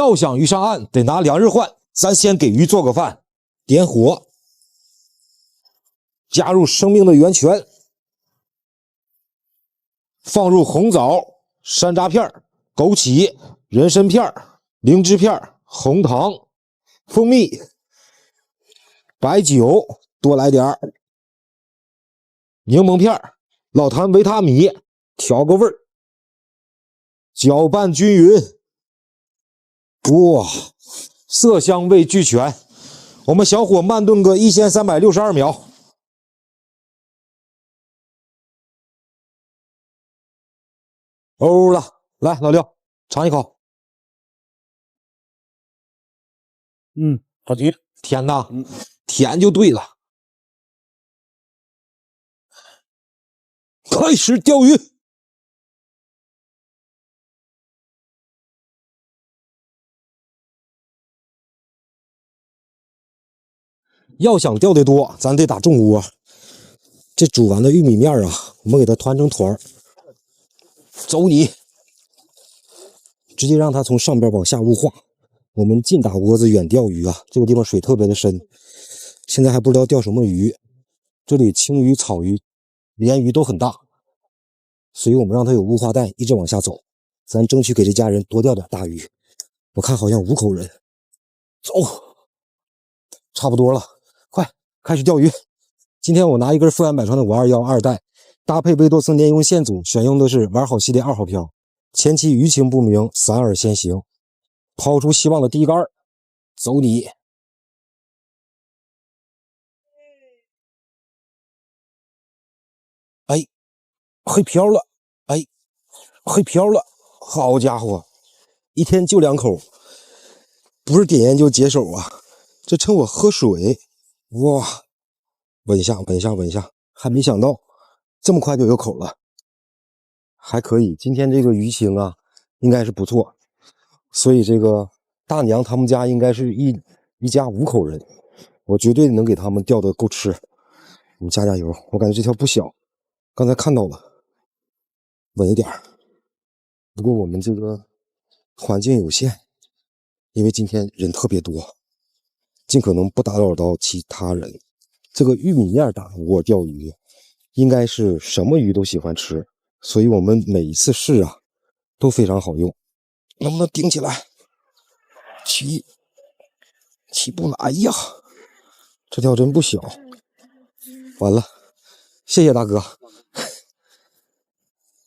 要想鱼上岸，得拿2日换。咱先给鱼做个饭，点火，加入生命的源泉，放入红枣、山楂片、枸杞、人参片、灵芝片、红糖、蜂蜜、白酒，多来点柠檬片、老坛维他米，调个味儿，搅拌均匀。哇，色香味俱全。我们小火慢炖个1362秒。欧了，来，老六尝一口。好极了，甜呐，甜就对了。开始钓鱼。要想钓得多，咱得打重窝。这煮完的玉米面啊，我们给它团成团儿，走你，直接让它从上边往下雾化。我们近打窝子，远钓鱼啊。这个地方水特别的深，现在还不知道钓什么鱼。这里青鱼、草鱼、鲢鱼都很大，所以我们让它有雾化带，一直往下走。咱争取给这家人多钓点大鱼。我看好像5口人，走，差不多了，快开始钓鱼。今天我拿一根富安百川的521二代，搭配贝多森联用线组，选用的是玩好系列2号漂。前期鱼情不明，散饵先行，抛出希望的第一杆，走你！哎，会漂了！哎，会漂了！好家伙，一天就2口，不是点烟就解手啊！这趁我喝水，哇！稳一下，稳一下，稳一下！还没想到这么快就有口了，还可以。今天这个鱼情啊，应该是不错，所以这个大娘他们家应该是一家5口人，我绝对能给他们钓得够吃。我们加加油，我感觉这条不小，刚才看到了，稳一点。不过我们这个环境有限，因为今天人特别多，尽可能不打扰到其他人。这个玉米面打窝钓鱼，应该是什么鱼都喜欢吃，所以我们每一次试啊都非常好用。能不能顶起来？起不来呀！这条真不小。完了，谢谢大哥。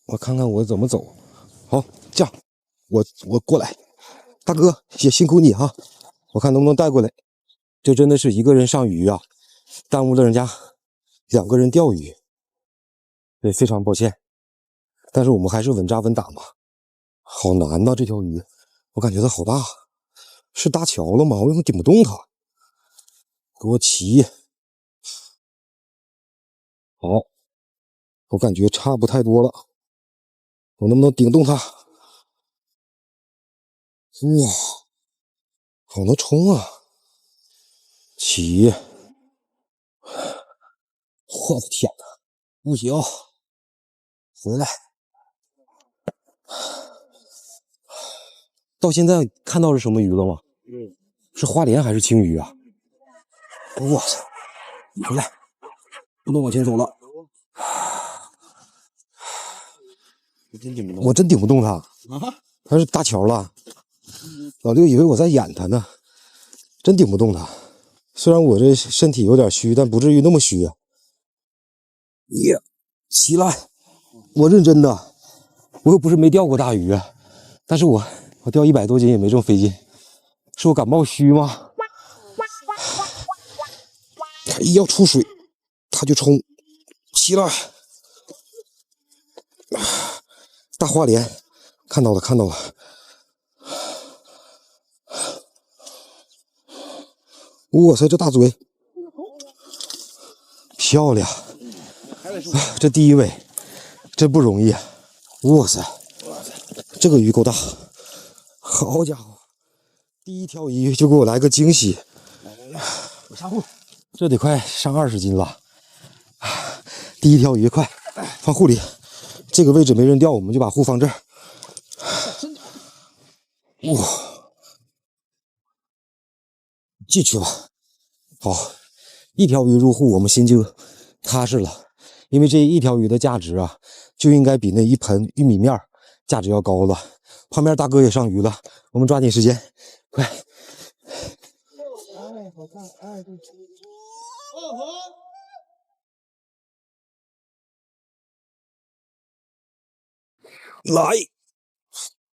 我看看我怎么走。好，这样我过来。大哥也辛苦你啊，我看能不能带过来。这真的是一个人上鱼啊，耽误了人家2个人钓鱼，对，非常抱歉。但是我们还是稳扎稳打嘛。好难呐，这条鱼，我感觉它好大，是搭桥了吗？我怎么顶不动它？给我骑！好，我感觉差不太多了，我能不能顶动它？哇，好能冲啊！骑！我的天哪，不行，回来！到现在看到是什么鱼了吗？是花鲢还是青鱼啊？我操！你回来，不能往前走了。我真顶不动他，他是搭桥了。老六以为我在演他呢，真顶不动他。虽然我这身体有点虚，但不至于那么虚啊。耶，起来！我认真的，我又不是没钓过大鱼，但是我钓100多斤也没这么费劲，是我感冒虚吗？他一要出水，他就冲，起来！大花鲢，看到了，看到了。哇塞，这大嘴，漂亮！这第一尾，真不容易。哇塞，这个鱼够大，好家伙，第一条鱼就给我来个惊喜。我下护，这得快上20斤了。第一条鱼，快放护里。这个位置没人钓，我们就把护放这儿。哇，进去吧。好，一条鱼入户，我们心就踏实了。因为这一条鱼的价值啊，就应该比那一盆玉米面价值要高了。旁边大哥也上鱼了，我们抓紧时间，快！来，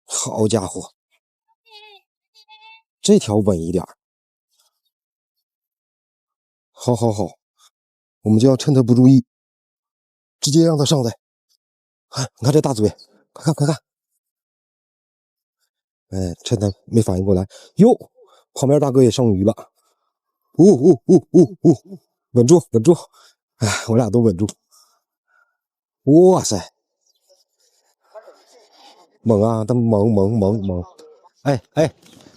好家伙，这条稳一点。好，我们就要趁他不注意，直接让他上来。你看这大嘴，快看！哎，趁他没反应过来，哟，旁边大哥也上鱼了。稳住！哎，我俩都稳住。哇塞，猛啊！他猛！哎，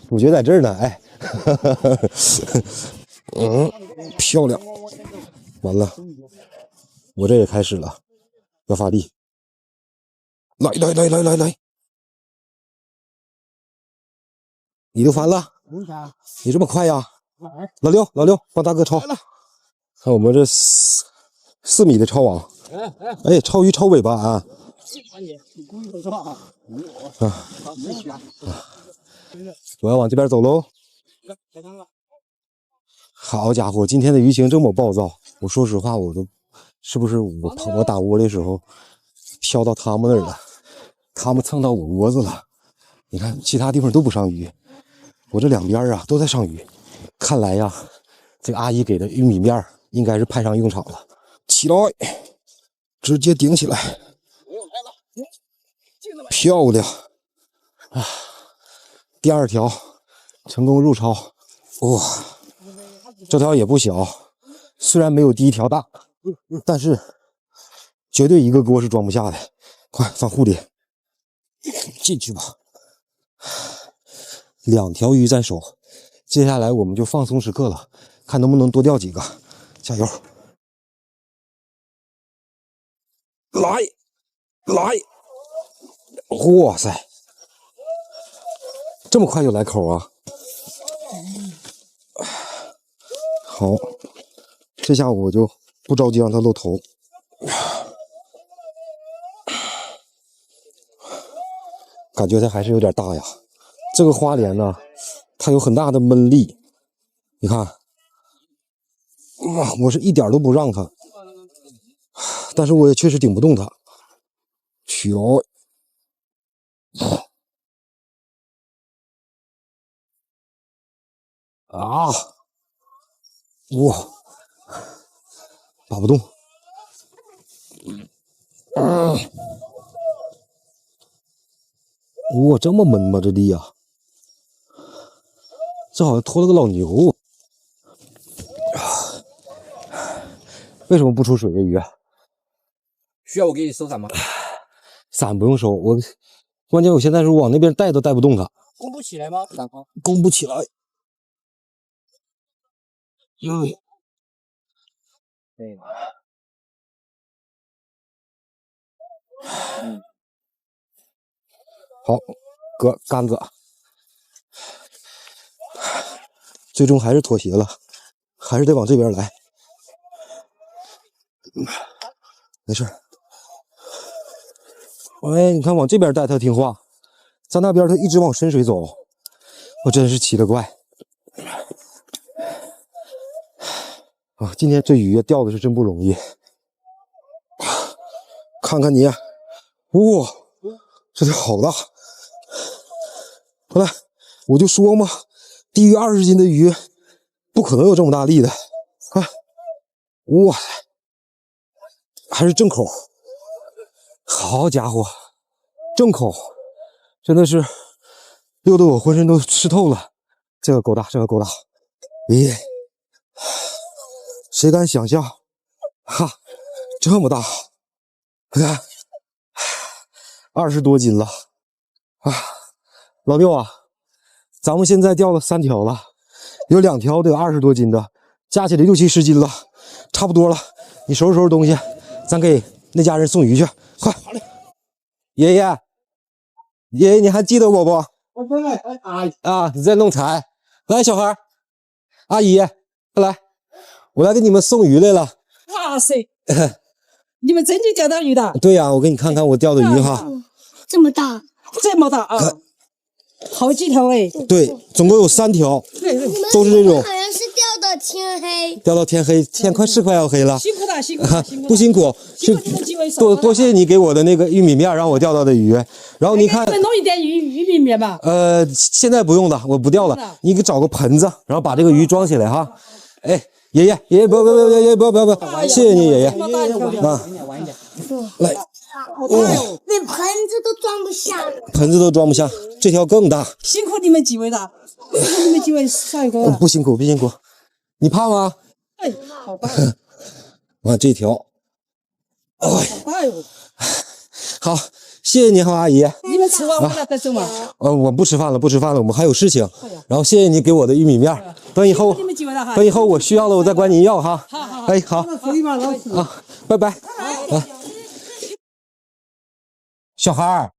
主角在这儿呢！哎，漂亮！完了，我这也开始了，要发力。来！你就翻了？你这么快呀？老六，帮大哥抄。看我们这4米的抄网，哎，抄鱼抄尾巴啊！我要往这边走喽。好家伙，今天的鱼情这么暴躁，我说实话，我都是不是我打窝的时候飘到他们那儿了？他们蹭到我窝子了。你看，其他地方都不上鱼，我这两边啊都在上鱼。看来呀，这个阿姨给的玉米面应该是派上用场了。起来，直接顶起来，漂亮啊！第2条成功入抄，哇，这条也不小，虽然没有第1条大，但是绝对一个锅是装不下的。快放护里，进去吧。2条鱼在手，接下来我们就放松时刻了，看能不能多钓几个，加油！来！哇塞，这么快就来口啊！好，这下我就不着急让它露头。感觉它还是有点大呀。这个花鲢呢，它有很大的闷力，你看，哇，我是一点都不让它，但是我也确实顶不动它。取来，啊，哇，打不动，哇，这么闷吗？这力啊，这好像拖了个老牛。为什么不出水这鱼啊？需要我给你收伞吗？伞不用收，关键我现在是往那边带都带不动它，弓不起来吗？伞方弓不起来。对吧？好，搁杆子，最终还是妥协了，还是得往这边来。没事。哎，你看往这边带它听话，在那边它一直往深水走，我真是奇了怪。啊，今天这鱼钓的是真不容易。看看你，哇，这条好大！回来，我就说嘛，低于20斤的鱼不可能有这么大力的。看，哇，还是正口，好家伙，正口，真的是溜得我浑身都湿透了。这个够大，咦，谁敢想象，哈，这么大，看，20多斤了啊！老六啊，咱们现在钓了3条了，有2条得有20多斤的，加起来60、70斤了，差不多了。你收拾东西，咱给那家人送鱼去，快！好嘞。爷爷，你还记得我不？我不来，哎啊，你在弄柴。来，小孩，阿姨，快来，我来给你们送鱼来了。哇塞，你们真的钓到鱼的？对呀，我给你看看我钓的鱼哈。这么大，这么大啊！好几条哎。对，总共有3条，对，都是这种好像是钓到天黑。钓到天黑，天快要黑了。辛苦了，辛苦了，辛苦了。不辛苦，是你们几位多谢你给我的那个玉米面，让我钓到的鱼。然后你看你，们弄一点玉米面吧。现在不用了，我不钓了。你给找个盆子，然后把这个鱼装起来哈。哎，爷爷，不，谢谢你爷爷。啊，来，连盆子都装不下。盆子都装不下，这条更大。辛苦你们几位了，辛苦你们几位帅哥了。不辛苦，你怕吗？哎，好大，哇，这条，好大哟！好，谢谢你哈，阿姨。你们吃完我了再走嘛。我不吃饭了，我们还有事情。然后谢谢你给我的玉米面，等以后你们几位了哈。我需要了，我再管你要哈。好。哎，好啊，拜拜。啊，小孩儿，